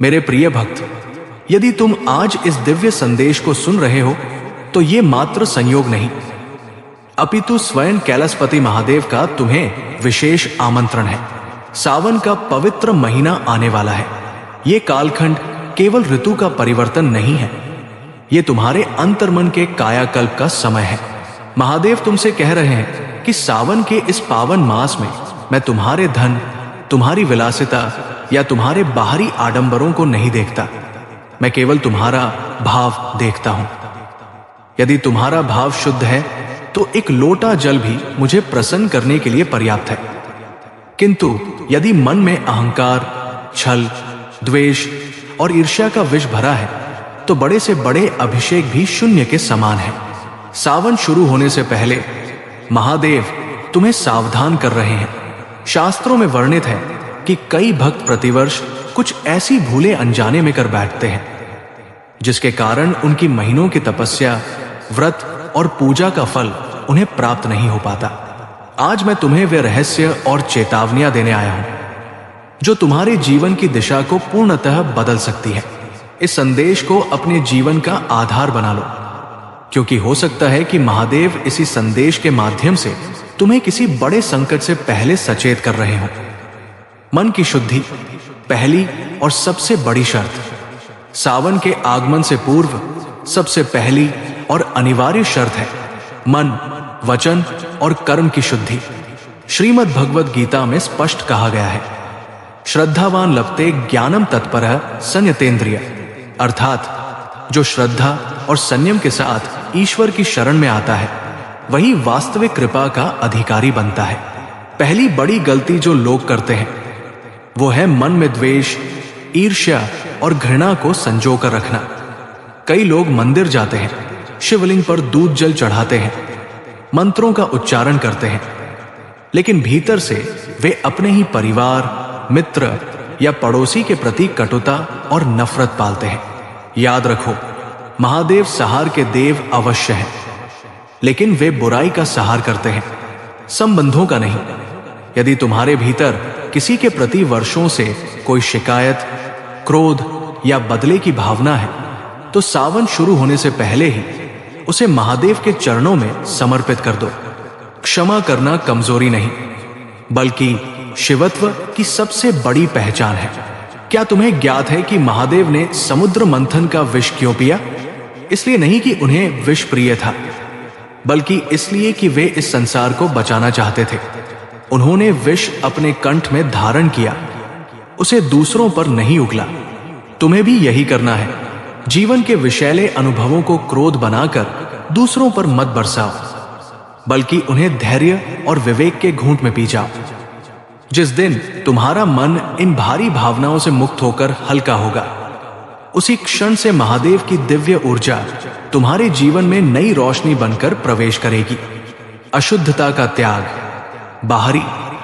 मेरे प्रिय भक्त, यदि तुम आज इस दिव्य संदेश को सुन रहे हो तो ये मात्र संयोग नहीं, अपितु स्वयं कैलाशपति महादेव का तुम्हें विशेष आमंत्रण है। सावन का पवित्र महीना आने वाला है। ये कालखंड केवल ऋतु का परिवर्तन नहीं है, ये तुम्हारे अंतर्मन के कायाकल्प का समय है। महादेव तुमसे कह रहे हैं कि सावन के इस पावन मास में मैं तुम्हारे धन, तुम्हारी विलासिता या तुम्हारे बाहरी आडंबरों को नहीं देखता, मैं केवल तुम्हारा भाव देखता हूं। यदि तुम्हारा भाव शुद्ध है तो एक लोटा जल भी मुझे प्रसन्न करने के लिए पर्याप्त है, किंतु यदि मन में अहंकार, छल, द्वेष और ईर्ष्या का विष भरा है तो बड़े से बड़े अभिषेक भी शून्य के समान है। सावन शुरू होने से पहले महादेव तुम्हें सावधान कर रहे हैं। शास्त्रों में वर्णित है कि कई भक्त प्रतिवर्ष कुछ ऐसी भूलें अनजाने में कर बैठते हैं जिसके कारण उनकी महीनों की तपस्या, व्रत और पूजा का फल उन्हें प्राप्त नहीं हो पाता। आज मैं तुम्हें वे रहस्य और चेतावनियां देने आया हूं जो तुम्हारे जीवन की दिशा को पूर्णतः बदल सकती है। इस संदेश को अपने जीवन का आधार बना लो, क्योंकि हो सकता है कि महादेव इसी संदेश के माध्यम से तुम्हें किसी बड़े संकट से पहले सचेत कर रहे हो। मन की शुद्धि पहली और सबसे बड़ी शर्त। सावन के आगमन से पूर्व सबसे पहली और अनिवार्य शर्त है मन, वचन और कर्म की शुद्धि। श्रीमद् भगवद गीता में स्पष्ट कहा गया है, श्रद्धावान लभते ज्ञानम तत्परः संयतेन्द्रिय, अर्थात जो श्रद्धा और संयम के साथ ईश्वर की शरण में आता है वही वास्तविक कृपा का अधिकारी बनता है। पहली बड़ी गलती जो लोग करते हैं वो है मन में द्वेष, ईर्ष्या और घृणा को संजो कर रखना। कई लोग मंदिर जाते हैं, शिवलिंग पर दूध जल चढ़ाते हैं, मंत्रों का उच्चारण करते हैं, लेकिन भीतर से वे अपने ही परिवार, मित्र या पड़ोसी के प्रति कटुता और नफरत पालते हैं। याद रखो, महादेव सहार के देव अवश्य हैं, लेकिन वे बुराई का सहार करते हैं, संबंधों का नहीं। यदि तुम्हारे भीतर किसी के प्रति वर्षों से कोई शिकायत, क्रोध या बदले की भावना है तो सावन शुरू होने से पहले ही उसे महादेव के चरणों में समर्पित कर दो। क्षमा करना कमजोरी नहीं, बल्कि शिवत्व की सबसे बड़ी पहचान है। क्या तुम्हें ज्ञात है कि महादेव ने समुद्र मंथन का विष क्यों पिया? इसलिए नहीं कि उन्हें विष प्रिय था, बल्कि इसलिए कि वे इस संसार को बचाना चाहते थे। उन्होंने विष अपने कंठ में धारण किया, उसे दूसरों पर नहीं उगला। तुम्हें भी यही करना है। जीवन के विषैले अनुभवों को क्रोध बनाकर दूसरों पर मत बरसाओ, बल्कि उन्हें धैर्य और विवेक के घूंट में पी जाओ। जिस दिन तुम्हारा मन इन भारी भावनाओं से मुक्त होकर हल्का होगा, उसी क्षण से महादेव की दिव्य ऊर्जा तुम्हारे जीवन में नई रोशनी बनकर प्रवेश करेगी। अशुद्धता का त्याग, बाहरी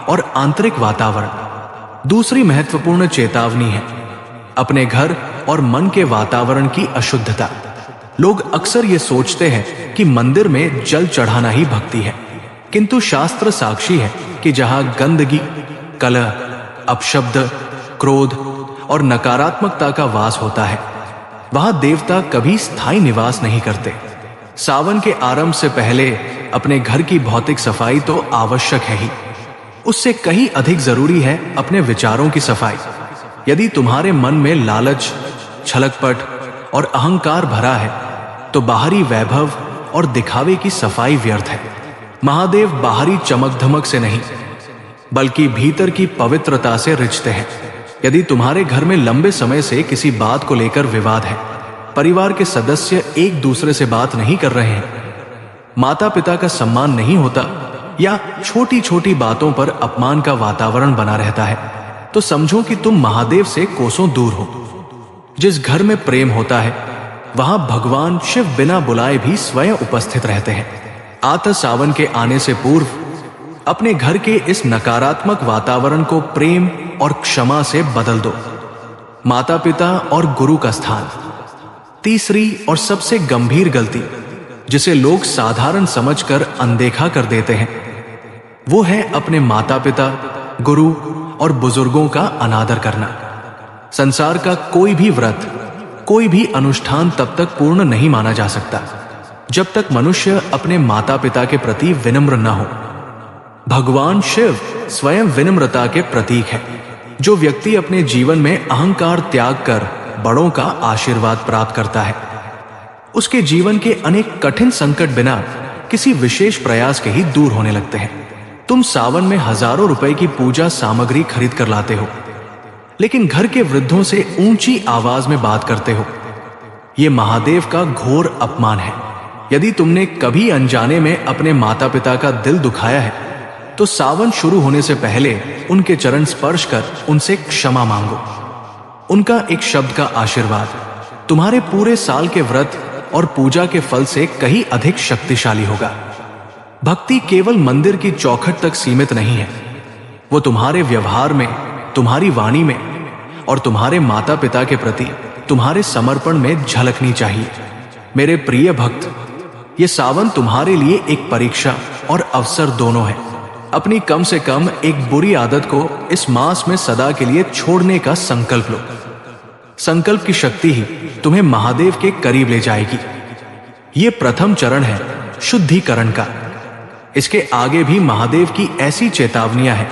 और आंतरिक वातावरण। दूसरी महत्वपूर्ण चेतावनी है अपने घर और मन के वातावरण की अशुद्धता। लोग अक्सर ये सोचते हैं कि मंदिर में जल चढ़ाना ही भक्ति है, किंतु शास्त्र साक्षी है कि जहां गंदगी, कलह, अपशब्द, क्रोध और नकारात्मकता का वास होता है वहां देवता कभी स्थायी निवास नहीं करते। सावन के आरंभ से पहले अपने घर की भौतिक सफाई तो आवश्यक है ही, उससे कहीं अधिक जरूरी है अपने विचारों की सफाई। यदि तुम्हारे मन में लालच, छलकपट और अहंकार भरा है तो बाहरी वैभव और दिखावे की सफाई व्यर्थ है। महादेव बाहरी चमक धमक से नहीं, बल्कि भीतर की पवित्रता से रिझते हैं। यदि तुम्हारे घर में लंबे समय से किसी बात को लेकर विवाद है, परिवार के सदस्य एक दूसरे से बात नहीं कर रहे हैं, माता पिता का सम्मान नहीं होता या छोटी छोटी बातों पर अपमान का वातावरण बना रहता है, तो समझो कि तुम महादेव से कोसों दूर हो। जिस घर में प्रेम होता है वहां भगवान शिव बिना बुलाए भी स्वयं उपस्थित रहते हैं। आत सावन के आने से पूर्व अपने घर के इस नकारात्मक वातावरण को प्रेम और क्षमा से बदल दो। माता पिता और गुरु का स्थान। तीसरी और सबसे गंभीर गलती जिसे लोग साधारण समझकर अनदेखा कर देते हैं वो है अपने माता पिता, गुरु और बुजुर्गों का अनादर करना। संसार का कोई भी व्रत, कोई भी अनुष्ठान तब तक पूर्ण नहीं माना जा सकता जब तक मनुष्य अपने माता पिता के प्रति विनम्र न हो। भगवान शिव स्वयं विनम्रता के प्रतीक है। जो व्यक्ति अपने जीवन में अहंकार त्याग कर बड़ों का आशीर्वाद प्राप्त करता है, उसके जीवन के अनेक कठिन संकट बिना किसी विशेष प्रयास के ही दूर होने लगते हैं। तुम सावन में हजारों रुपए की पूजा सामग्री खरीद कर लाते हो, लेकिन घर के वृद्धों से ऊंची आवाज में बात करते हो। यह महादेव का घोर अपमान है। यदि तुमने कभी अनजाने में अपने माता पिता का दिल दुखाया है, तो सावन शुरू होने से पहले उनके चरण स्पर्श कर उनसे क्षमा मांगो। उनका एक शब्द का आशीर्वाद तुम्हारे पूरे साल के व्रत और पूजा के फल से कहीं अधिक शक्तिशाली होगा। भक्ति केवल मंदिर की चौखट तक सीमित नहीं है, वो तुम्हारे व्यवहार में, तुम्हारी वाणी में और तुम्हारे माता पिता के प्रति तुम्हारे समर्पण में झलकनी चाहिए। मेरे प्रिय भक्त, ये सावन तुम्हारे लिए एक परीक्षा और अवसर दोनों है। अपनी कम से कम एक बुरी आदत को इस मास में सदा के लिए छोड़ने का संकल्प लो। संकल्प की शक्ति ही तुम्हें महादेव के करीब ले जाएगी। ये प्रथम चरण है शुद्धिकरण का। इसके आगे भी महादेव की ऐसी चेतावनियां हैं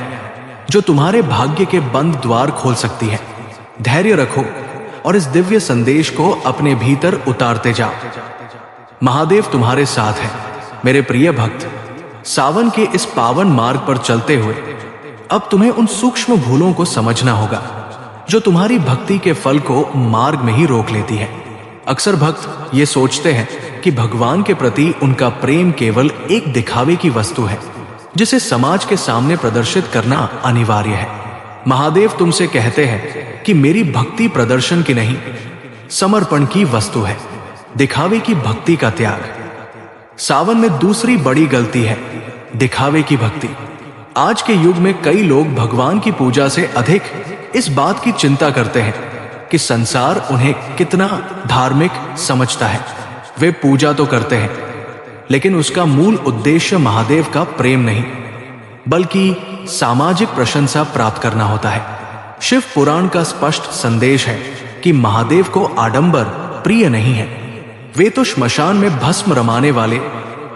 जो तुम्हारे भाग्य के बंद द्वार खोल सकती है। धैर्य रखो और इस दिव्य संदेश को अपने भीतर उतारते जाओ। महादेव तुम्हारे साथ है। मेरे प्रिय भक्त, सावन के इस पावन मार्ग पर चलते हुए अब तुम्हें उन सूक्ष्म भूलों को समझना होगा जो तुम्हारी भक्ति के फल को मार्ग में ही रोक लेती है। अक्सर भक्त ये सोचते हैं कि भगवान के प्रति उनका प्रेम केवल एक दिखावे की वस्तु है जिसे समाज के सामने प्रदर्शित करना अनिवार्य है। महादेव तुमसे कहते हैं कि मेरी भक्ति प्रदर्शन की नहीं, समर्पण की वस्तु है, दिखावे की भक्ति का त्याग। सावन में दूसरी बड़ी गलती है दिखावे की भक्ति। आज के युग में कई लोग भगवान की पूजा से अधिक इस बात की चिंता करते हैं कि संसार उन्हें कितना धार्मिक समझता है। वे पूजा तो करते हैं, लेकिन उसका मूल उद्देश्य महादेव का प्रेम नहीं, बल्कि सामाजिक प्रशंसा प्राप्त करना होता है। शिव पुराण का स्पष्ट संदेश है कि महादेव को आडंबर प्रिय नहीं है। वे तो श्मशान में भस्म रमाने वाले,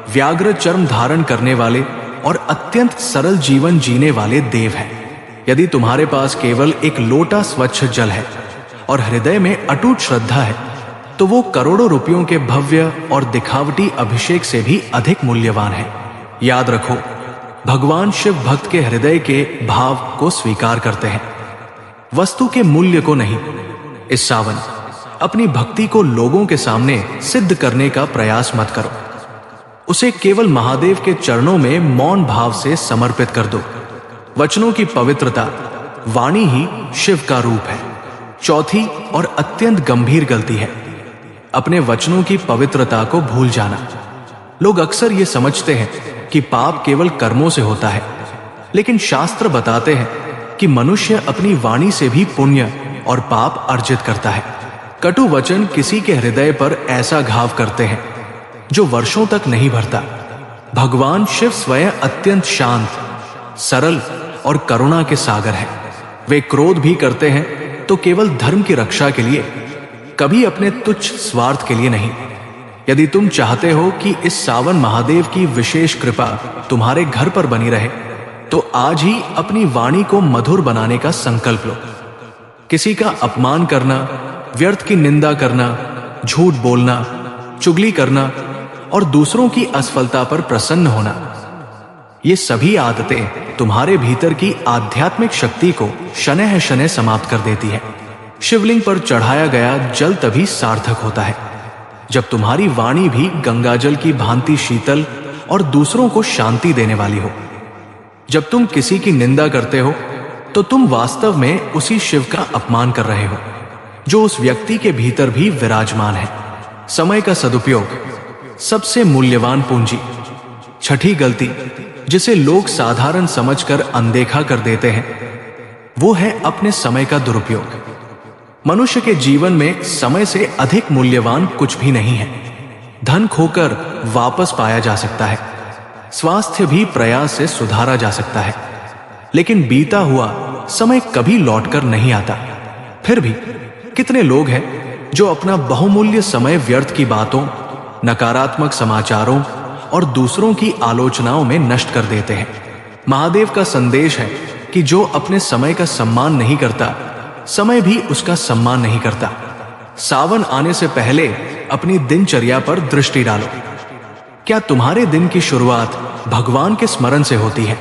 व्याघ्र चर्म धारण करने वाले और अत्यंत सरल जीवन जीने वाले देव हैं। यदि तुम्हारे पास केवल एक लोटा स्वच्छ जल है और हृदय में अटूट श्रद्धा है, तो वो करोड़ों रुपयों के भव्य और दिखावटी अभिषेक से भी अधिक मूल्यवान है। याद रखो, भगवान शिव भक्त के हृदय के भाव को स्वीकार करते हैं, वस्तु के मूल्य को नहीं। इस सावन अपनी भक्ति को लोगों के सामने सिद्ध करने का प्रयास मत करो। उसे केवल महादेव के चरणों में मौन भाव से समर्पित कर दो। वचनों की पवित्रता, वाणी ही शिव का रूप है। चौथी और अत्यंत गंभीर गलती है अपने वचनों की पवित्रता को भूल जाना। लोग अक्सर ये समझते हैं कि पाप केवल कर्मों से होता है, लेकिन शास्त्र बताते हैं कि मनुष्य अपनी वाणी से भी पुण्य और पाप अर्जित करता है। कटु वचन किसी के हृदय पर ऐसा घाव करते हैं जो वर्षों तक नहीं भरता। भगवान शिव स्वयं अत्यंत शांत, सरल और करुणा के सागर है। वे क्रोध भी करते हैं तो केवल धर्म की रक्षा के लिए, कभी अपने तुच्छ स्वार्थ के लिए नहीं। यदि तुम चाहते हो कि इस सावन महादेव की विशेष कृपा तुम्हारे घर पर बनी रहे, तो आज ही अपनी वाणी को मधुर बनाने का संकल्प लो। किसी का अपमान करना, व्यर्थ की निंदा करना, झूठ बोलना, चुगली करना और दूसरों की असफलता पर प्रसन्न होना, ये सभी आदतें तुम्हारे भीतर की आध्यात्मिक शक्ति को शनैः शनैः समाप्त कर देती है। शिवलिंग पर चढ़ाया गया जल तभी सार्थक होता है जब तुम्हारी वाणी भी गंगाजल की भांति शीतल और दूसरों को शांति देने वाली हो। जब तुम किसी की निंदा करते हो तो तुम वास्तव में उसी शिव का अपमान कर रहे हो जो उस व्यक्ति के भीतर भी विराजमान है। समय का सदुपयोग सबसे मूल्यवान पूंजी। छठी गलती जिसे लोग साधारण समझकर अनदेखा कर देते हैं, वो है अपने समय का दुरुपयोग। मनुष्य के जीवन में समय से अधिक मूल्यवान कुछ भी नहीं है। धन खोकर वापस पाया जा सकता है, स्वास्थ्य भी प्रयास से सुधारा जा सकता है, लेकिन बीता हुआ समय कभी लौटकर नहीं आता। फिर भी कितने लोग हैं जो अपना बहुमूल्य समय व्यर्थ की बातों, नकारात्मक समाचारों और दूसरों की आलोचनाओं में नष्ट कर देते हैं। महादेव का संदेश है कि जो अपने समय का सम्मान नहीं करता, समय भी उसका सम्मान नहीं करता। सावन आने से पहले अपनी दिनचर्या पर दृष्टि डालो। क्या तुम्हारे दिन की शुरुआत भगवान के स्मरण से होती है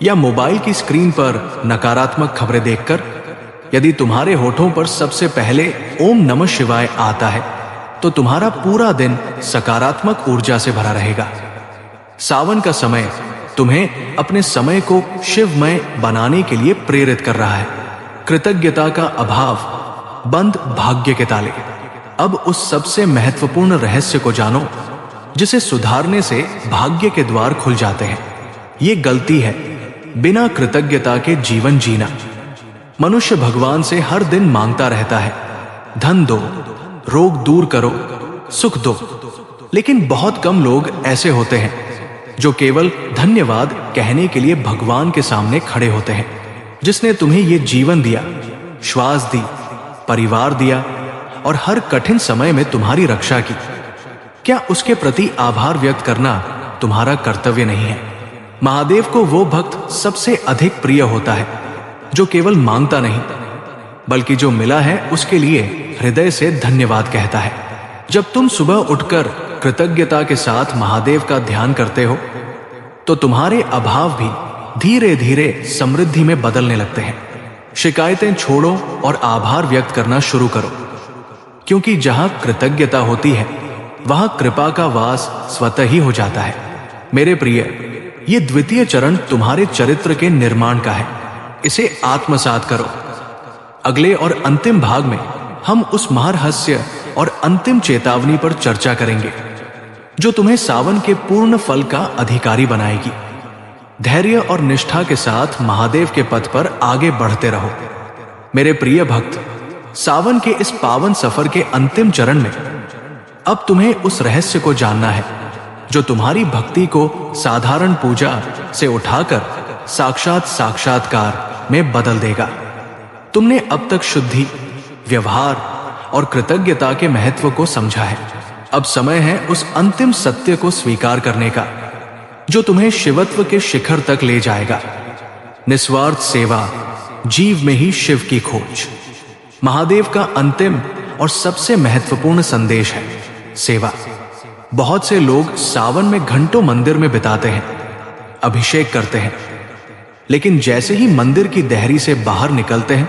या मोबाइल की स्क्रीन पर नकारात्मक खबरें देखकर? यदि तुम्हारे होठों पर सबसे पहले ओम नमः शिवाय आता है तो तुम्हारा पूरा दिन सकारात्मक ऊर्जा से भरा रहेगा। सावन का समय तुम्हें अपने समय को शिवमय बनाने के लिए प्रेरित कर रहा है। कृतज्ञता का अभाव बंद भाग्य के ताले। अब उस सबसे महत्वपूर्ण रहस्य को जानो जिसे सुधारने से भाग्य के द्वार खुल जाते हैं। ये गलती है बिना कृतज्ञता के जीवन जीना। मनुष्य भगवान से हर दिन मांगता रहता है, धन दो, रोग दूर करो, सुख दो, लेकिन बहुत कम लोग ऐसे होते हैं जो केवल धन्यवाद कहने के लिए भगवान के सामने खड़े होते हैं। जिसने तुम्हें ये जीवन दिया, श्वास दी, परिवार दिया और हर कठिन समय में तुम्हारी रक्षा की, क्या उसके प्रति आभार व्यक्त करना तुम्हारा कर्तव्य नहीं है? महादेव को वो भक्त सबसे अधिक प्रिय होता है जो केवल मांगता नहीं बल्कि जो मिला है उसके लिए हृदय से धन्यवाद कहता है। जब तुम सुबह उठकर कृतज्ञता के साथ महादेव का ध्यान करते हो तो तुम्हारे अभाव भी धीरे धीरे समृद्धि में बदलने लगते हैं। शिकायतें छोड़ो और आभार व्यक्त करना शुरू करो, क्योंकि जहां कृतज्ञता होती है वहां कृपा का वास स्वतः ही हो जाता है। मेरे प्रिय, ये द्वितीय चरण तुम्हारे चरित्र के निर्माण का है। इसे आत्मसात करो। अगले और अंतिम भाग में हम उस महरहस्य और अंतिम चेतावनी पर चर्चा करेंगे जो तुम्हें सावन के पूर्ण फल का अधिकारी बनाएगी। धैर्य और निष्ठा के साथ महादेव के पथ पर आगे बढ़ते रहो। मेरे प्रिय भक्त, सावन के इस पावन सफर के अंतिम चरण में अब तुम्हें उस रहस्य को जानना है जो तुम्हारी भक्ति को साधारण पूजा से उठाकर साक्षात साक्षात्कार में बदल देगा। तुमने अब तक शुद्धि, व्यवहार और कृतज्ञता के महत्व को समझा है। अब समय है उस अंतिम सत्य को स्वीकार करने का जो तुम्हें शिवत्व के शिखर तक ले जाएगा। निस्वार्थ सेवा, जीव में ही शिव की खोज। महादेव का अंतिम और सबसे महत्वपूर्ण संदेश है सेवा। बहुत से लोग सावन में घंटों मंदिर में बिताते हैं, अभिषेक करते हैं, लेकिन जैसे ही मंदिर की देहरी से बाहर निकलते हैं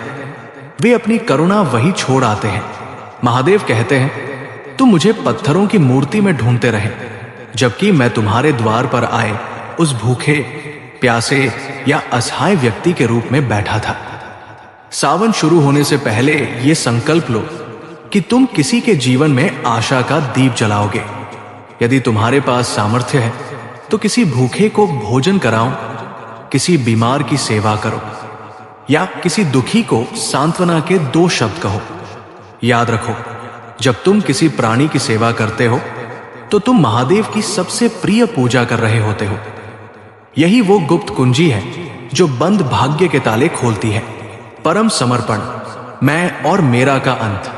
वे अपनी करुणा वही छोड़ आते हैं। महादेव कहते हैं, तुम मुझे पत्थरों की मूर्ति में ढूंढते रहे, जबकि मैं तुम्हारे द्वार पर आए उस भूखे, प्यासे या असहाय व्यक्ति के रूप में बैठा था। सावन शुरू होने से पहले यह संकल्प लो कि तुम किसी के जीवन में आशा का दीप जलाओगे। यदि तुम्हारे पास सामर्थ्य है तो किसी भूखे को भोजन कराओ, किसी बीमार की सेवा करो या किसी दुखी को सांत्वना के 2 शब्द कहो। याद रखो, जब तुम किसी प्राणी की सेवा करते हो तो तुम महादेव की सबसे प्रिय पूजा कर रहे होते हो। यही वो गुप्त कुंजी है जो बंद भाग्य के ताले खोलती है। परम समर्पण, मैं और मेरा का अंत,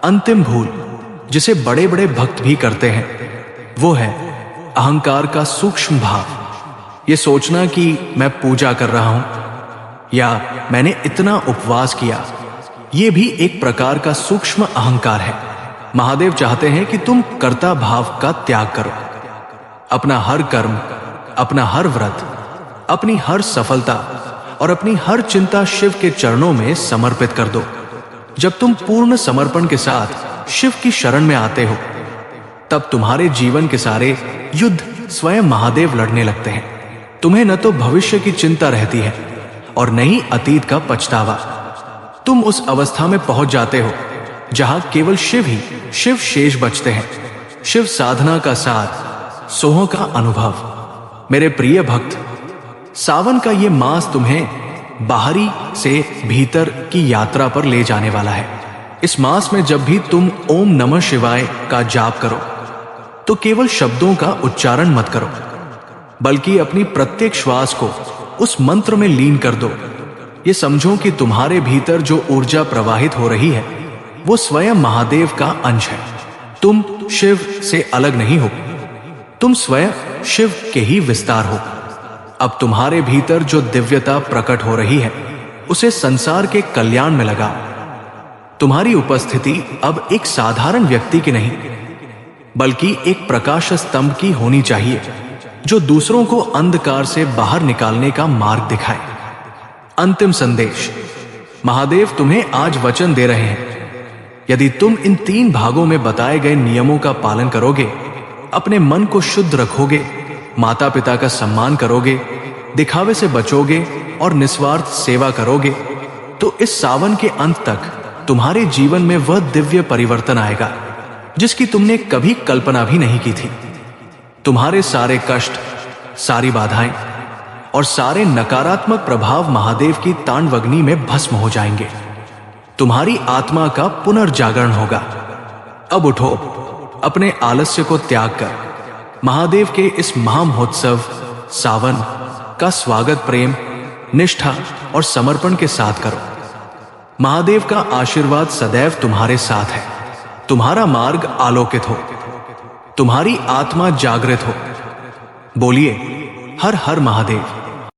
अंतिम भूल जिसे बड़े बड़े भक्त भी करते हैं वो है अहंकार का सूक्ष्म भाव। ये सोचना कि मैं पूजा कर रहा हूं या मैंने इतना उपवास किया, ये भी एक प्रकार का सूक्ष्म अहंकार है। महादेव चाहते हैं कि तुम कर्ता भाव का त्याग करो। अपना हर कर्म, अपना हर व्रत, अपनी हर सफलता और अपनी हर चिंता शिव के चरणों में समर्पित कर दो। जब तुम पूर्ण समर्पण के साथ शिव की शरण में आते हो तब तुम्हारे जीवन के सारे युद्ध स्वयं महादेव लड़ने लगते हैं। तुम्हें न तो भविष्य की चिंता रहती है और न ही अतीत का पछतावा। तुम उस अवस्था में पहुंच जाते हो जहां केवल शिव ही शिव शेष बचते हैं। शिव साधना का सार, सोहों का अनुभव। मेरे प्रिय भक्त, सावन का ये मास तुम्हें बाहरी से भीतर की यात्रा पर ले जाने वाला है। इस मास में जब भी तुम ओम नमः शिवाय का जाप करो तो केवल शब्दों का उच्चारण मत करो, बल्कि अपनी प्रत्येक श्वास को उस मंत्र में लीन कर दो। ये समझो कि तुम्हारे भीतर जो ऊर्जा प्रवाहित हो रही है वो स्वयं महादेव का अंश है। तुम शिव से अलग नहीं हो, तुम स्वयं शिव के ही विस्तार हो। अब तुम्हारे भीतर जो दिव्यता प्रकट हो रही है उसे संसार के कल्याण में लगाओ। तुम्हारी उपस्थिति अब एक साधारण व्यक्ति की नहीं बल्कि एक प्रकाश स्तंभ की होनी चाहिए जो दूसरों को अंधकार से बाहर निकालने का मार्ग दिखाए। अंतिम संदेश, महादेव तुम्हें आज वचन दे रहे हैं, यदि तुम इन 3 भागों में बताए गए नियमों का पालन करोगे, अपने मन को शुद्ध रखोगे, माता पिता का सम्मान करोगे, दिखावे से बचोगे और निस्वार्थ सेवा करोगे, तो इस सावन के अंत तक तुम्हारे जीवन में वह दिव्य परिवर्तन आएगा जिसकी तुमने कभी कल्पना भी नहीं की थी। तुम्हारे सारे कष्ट, सारी बाधाएं और सारे नकारात्मक प्रभाव महादेव की तांडवग्नि में भस्म हो जाएंगे। तुम्हारी आत्मा का पुनर्जागरण होगा। अब उठो, अपने आलस्य को त्याग कर महादेव के इस महामहोत्सव सावन का स्वागत प्रेम, निष्ठा और समर्पण के साथ करो। महादेव का आशीर्वाद सदैव तुम्हारे साथ है। तुम्हारा मार्ग आलोकित हो, तुम्हारी आत्मा जागृत हो। बोलिए हर हर महादेव।